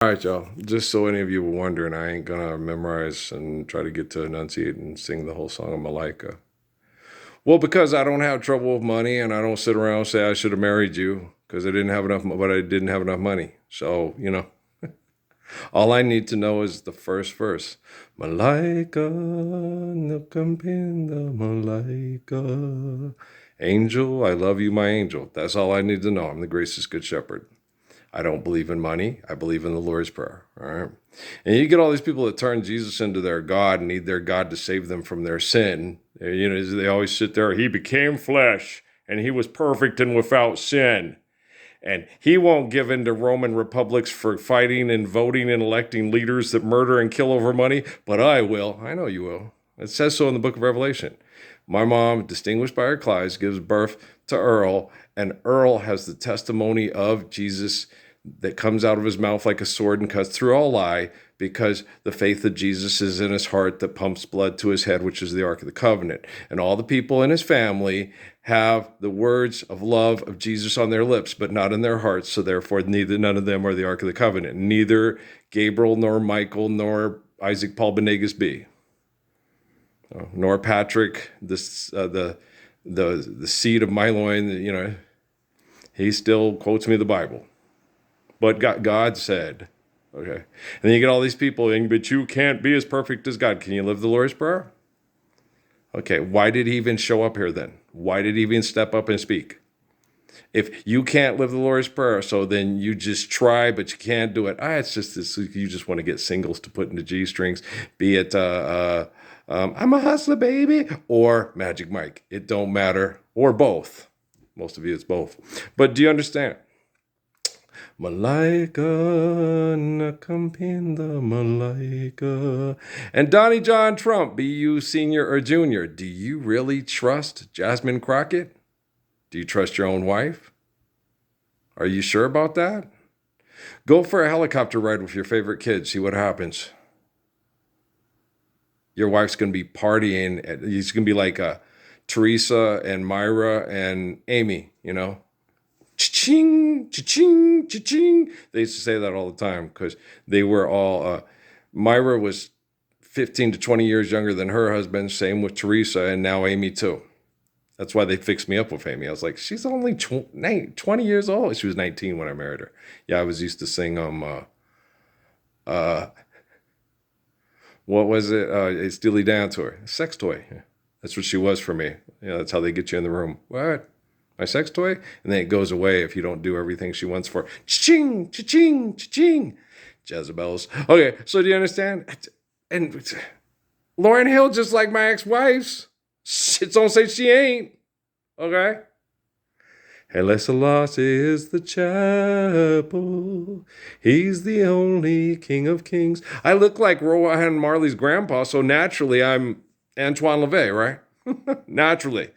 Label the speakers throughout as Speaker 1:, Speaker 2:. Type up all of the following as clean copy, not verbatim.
Speaker 1: All right, y'all. Just so any of you were wondering, I ain't gonna memorize and try to get to enunciate and sing the whole song of Malika. Well, because I don't have trouble with money, and I don't sit around and say I should have married you because I didn't have enough, but I didn't have enough money. So all I need to know is the first verse. Malika, nakampinda Malika. Angel, I love you, my angel. That's all I need to know. I'm the gracious good shepherd. I don't believe in money. I believe in the Lord's Prayer. All right. And you get all these people that turn Jesus into their God and need their God to save them from their sin. They always sit there. He became flesh and he was perfect and without sin. And he won't give in to Roman republics for fighting and voting and electing leaders that murder and kill over money, but I will. I know you will. It says so in the book of Revelation. My mom, distinguished by her cries, gives birth to Earl, and Earl has the testimony of Jesus that comes out of his mouth like a sword and cuts through all lie, because the faith of Jesus is in his heart that pumps blood to his head, which is the Ark of the Covenant. And all the people in his family have the words of love of Jesus on their lips, but not in their hearts. So therefore, none of them are the Ark of the Covenant. Neither Gabriel, nor Michael, nor Isaac Paul Benegas be. Nor Patrick, the seed of my loin, he still quotes me the Bible. But God said, okay. And then you get all these people, but you can't be as perfect as God. Can you live the Lord's Prayer? Okay, why did he even show up here then? Why did he even step up and speak? If you can't live the Lord's Prayer, so then you just try, but you can't do it. It's just this, you just want to get singles to put into G strings, be it I'm a hustler, baby, or Magic Mike. It don't matter, or both. Most of you, it's both. But do you understand? Malika, nakampinda Malika. And Donnie John Trump, be you senior or junior, do you really trust Jasmine Crockett? Do you trust your own wife? Are you sure about that? Go for a helicopter ride with your favorite kid. See what happens. Your wife's going to be partying. It's going to be like Teresa and Myra and Amy, Cha-ching, cha-ching, cha-ching. They used to say that all the time because they were all, Myra was 15 to 20 years younger than her husband. Same with Teresa, and now Amy too. That's why they fixed me up with Amy. I was like, she's only 20 years old. She was 19 when I married her. Yeah, I was used to sing what was it? It's Steely Dan to her. Sex toy. That's what she was for me. That's how they get you in the room. What? My sex toy? And then it goes away if you don't do everything she wants for. Cha-ching, cha-ching, cha-ching. Jezebels. Okay, so do you understand? And Lauryn Hill, just like my ex-wife's, shit don't say she ain't. Okay? Haile Selassie is the chapel. He's the only king of kings. I look like Rohan Marley's grandpa, so naturally I'm Antoine LaVey, right? Naturally.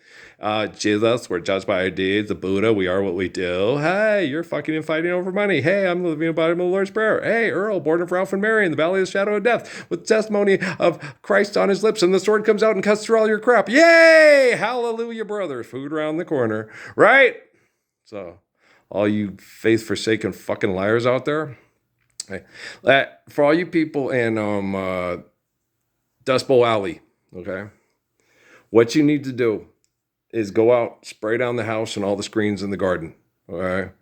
Speaker 1: Jesus, we're judged by our deeds. The Buddha, we are what we do. Hey, you're fucking and fighting over money. Hey, I'm living about the Lord's Prayer. Hey, Earl, born of Ralph and Mary in the valley of the shadow of death, with testimony of Christ on his lips, and the sword comes out and cuts through all your crap. Yay! Hallelujah, brother. Food around the corner. Right? So, all you faith-forsaken fucking liars out there, hey, for all you people in Dust Bowl Alley, okay, what you need to do is go out, spray down the house and all the screens in the garden, okay?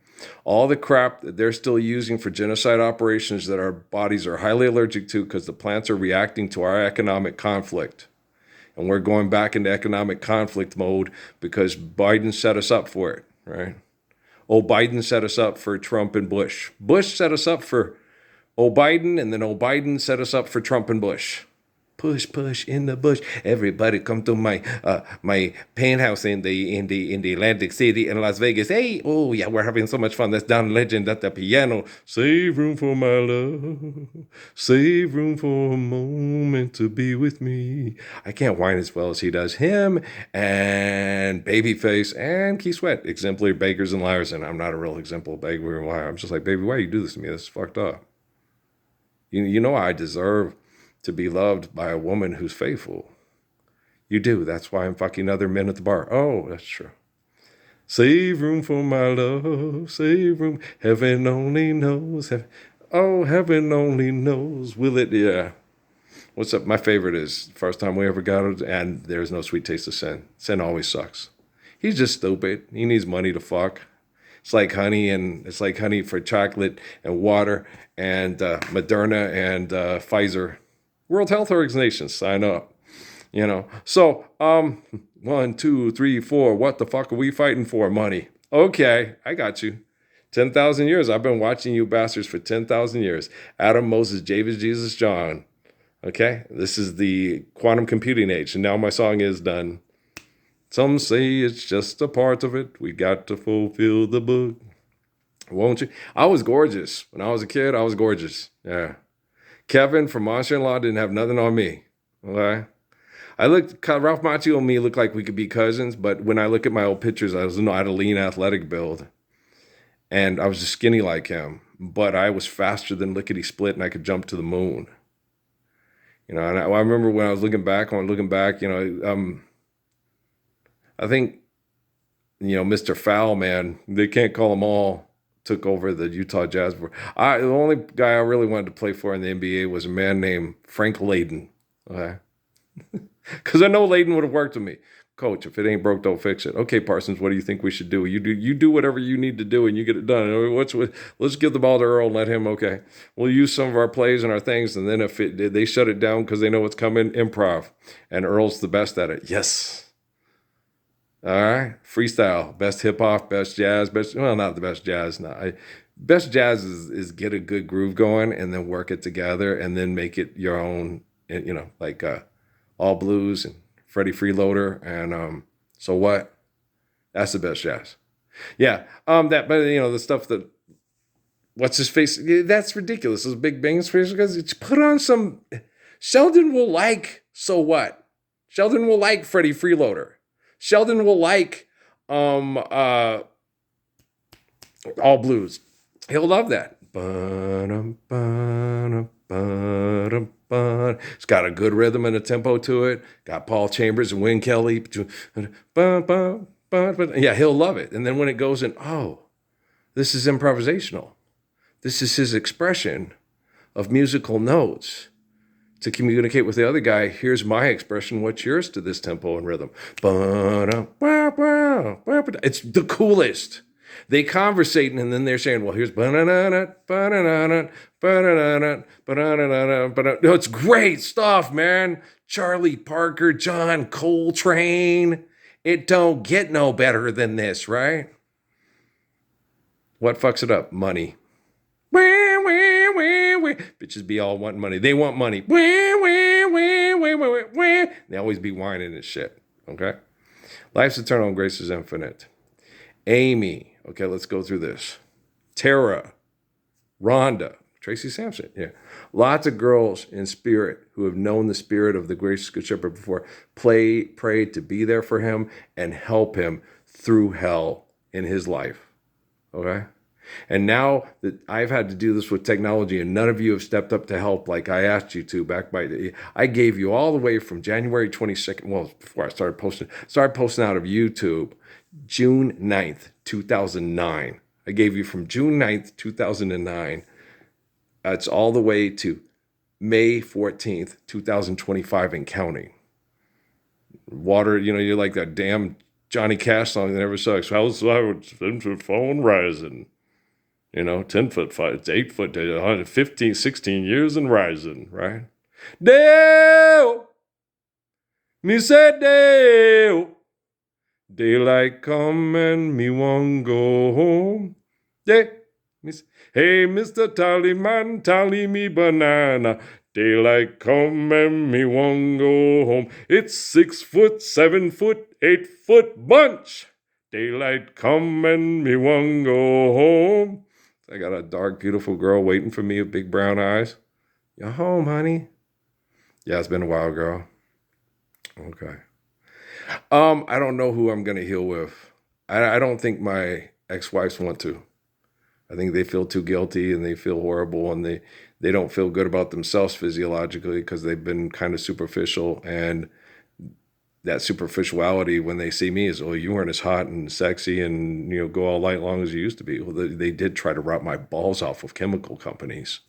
Speaker 1: All the crap that they're still using for genocide operations that our bodies are highly allergic to because the plants are reacting to our economic conflict. And we're going back into economic conflict mode because Biden set us up for it, right? Biden set us up for Trump and Bush. Bush set us up for Biden, and then Biden set us up for Trump and Bush. Push, push in the bush. Everybody come to my penthouse in the Atlantic City in Las Vegas. Hey, oh yeah, we're having so much fun. That's Don Legend at the piano. Save room for my love. Save room for a moment to be with me. I can't whine as well as he does. Him and Babyface and Keith Sweat, exemplary beggars and liars. And I'm not a real exemplary beggar and liar. I'm just like, baby, why you do this to me? This is fucked up. You know I deserve to be loved by a woman who's faithful. You do. That's why I'm fucking other men at the bar. Oh, that's true. Save room for my love. Save room. Heaven only knows. Oh, heaven only knows. Will it? Yeah. What's up? My favorite is first time we ever got it, and there's no sweet taste of sin. Sin always sucks. He's just stupid. He needs money to fuck. It's like honey for chocolate and water and Moderna and Pfizer. World Health Organization, sign up. So, 1, 2, 3, 4. What the fuck are we fighting for? Money. Okay, I got you. 10,000 years. I've been watching you bastards for 10,000 years. Adam, Moses, James, Jesus, John. Okay, this is the quantum computing age, and now my song is done. Some say it's just a part of it. We got to fulfill the book. Won't you? I was gorgeous. When I was a kid, I was gorgeous. Yeah. Kevin from Monster-in-Law didn't have nothing on me. Okay. Ralph Macchio and me look like we could be cousins, but when I look at my old pictures, I had a lean athletic build. And I was just skinny like him. But I was faster than Lickety Split, and I could jump to the moon. And I remember when I was looking back, I think, Mr. Foul, man, they can't call them all, took over the Utah Jazz. The only guy I really wanted to play for in the NBA was a man named Frank Layden. Okay. Because I know Layden would have worked with me. Coach, if it ain't broke, don't fix it. Okay, Parsons, what do you think we should do? You do whatever you need to do and you get it done. Let's give the ball to Earl and let him, okay. We'll use some of our plays and our things, and then if they shut it down because they know what's coming, improv. And Earl's the best at it. Yes. All right. Freestyle. Best hip-hop, best jazz, not the best jazz. No, best jazz is get a good groove going and then work it together and then make it your own, like all blues and Freddie Freeloader and So What? That's the best jazz. Yeah. But the stuff that what's his face? That's ridiculous. Those Big Bang face because it's put on some. Sheldon will like So What? Sheldon will like Freddie Freeloader. Sheldon will like all blues. He'll love that. It's got a good rhythm and a tempo to it. Got Paul Chambers and Win Kelly. Yeah, he'll love it. And then when it goes in, this is improvisational. This is his expression of musical notes to communicate with the other guy. Here's my expression. What's yours to this tempo and rhythm? It's the coolest. They conversate and then they're saying, well, here's it's great stuff, man. Charlie Parker, John Coltrane. It don't get no better than this, right? What fucks it up? Money. Bitches be all wanting money. They want money. They always be whining and shit. Okay? Life's eternal and grace is infinite. Amy. Okay, let's go through this. Tara. Rhonda. Tracy Sampson. Yeah. Lots of girls in spirit who have known the spirit of the gracious good shepherd before. Pray to be there for him and help him through hell in his life. Okay? And now that I've had to do this with technology and none of you have stepped up to help like I asked you to I gave you all the way from January 22nd, well, before I started posting out of YouTube, June 9th, 2009. I gave you from June 9th, 2009. It's all the way to May 14th, 2025 and counting. Water, you're like that damn Johnny Cash song that never sucks. How's our 10-foot phone rising? 10 foot, 8 foot, 115, 16 years and rising, right? Dale! Me said Dale! Daylight come and me won't go home. Yeah. Hey, Mr. Tallyman, tally me banana. Daylight come and me won't go home. It's 6 foot, 7 foot, 8 foot bunch. Daylight come and me won't go home. I got a dark, beautiful girl waiting for me with big brown eyes. You home, honey? Yeah, it's been a while, girl. Okay. I don't know who I'm going to heal with. I don't think my ex-wives want to. I think they feel too guilty and they feel horrible and they don't feel good about themselves physiologically because they've been kind of superficial. And that superficiality when they see me is, oh, you weren't as hot and sexy and, go all night long as you used to be. Well, they did try to rot my balls off with chemical companies.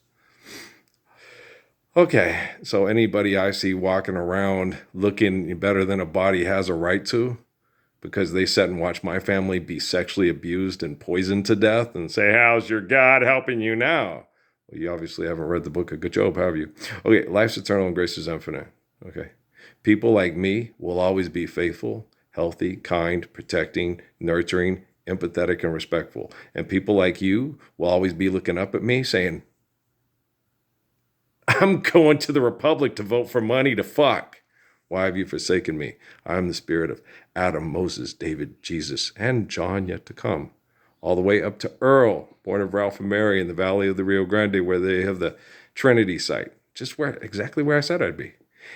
Speaker 1: Okay, so anybody I see walking around looking better than a body has a right to, because they sat and watched my family be sexually abused and poisoned to death and say, how's your God helping you now? Well, you obviously haven't read the book of Good Job, have you? Okay, life's eternal and grace is infinite. Okay. People like me will always be faithful, healthy, kind, protecting, nurturing, empathetic, and respectful. And people like you will always be looking up at me saying, I'm going to the Republic to vote for money to fuck. Why have you forsaken me? I am the spirit of Adam, Moses, David, Jesus, and John yet to come. All the way up to Earl, born of Ralph and Mary in the valley of the Rio Grande, where they have the Trinity site. Just where exactly where I said I'd be.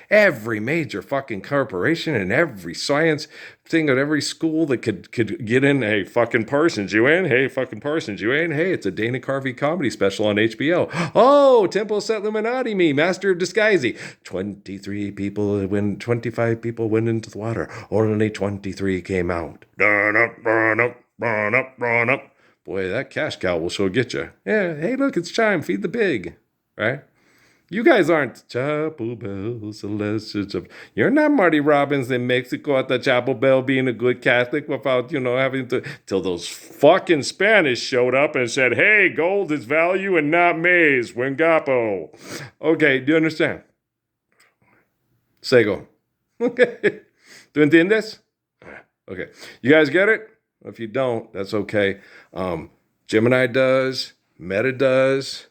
Speaker 1: Every major fucking corporation and every science thing at every school that could get in. Hey, fucking Parsons, you in? Hey, fucking Parsons, you in? Hey, it's a Dana Carvey comedy special on HBO. Oh, Temple Set Illuminati, me, Master of Disguising. 23 people went, 25 people went into the water. Only 23 came out. Run up, run up, run up, run up. Boy, that cash cow will sure get you. Yeah, hey, look, it's time. Feed the pig. Right? You guys aren't Chapel Bell, Celestial. You're not Marty Robbins in Mexico at the Chapel Bell being a good Catholic without, having to. Till those fucking Spanish showed up and said, hey, gold is value and not maize. Wingapo. Okay, do you understand? Sego. Okay. ¿Tú entiendes? Okay. You guys get it? If you don't, that's okay. Gemini does. Meta does.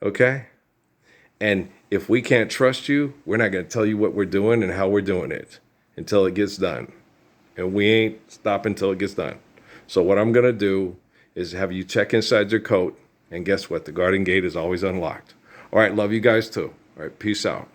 Speaker 1: Okay? And if we can't trust you, we're not going to tell you what we're doing and how we're doing it until it gets done. And we ain't stopping until it gets done. So what I'm going to do is have you check inside your coat. And guess what? The garden gate is always unlocked. All right. Love you guys too. All right. Peace out.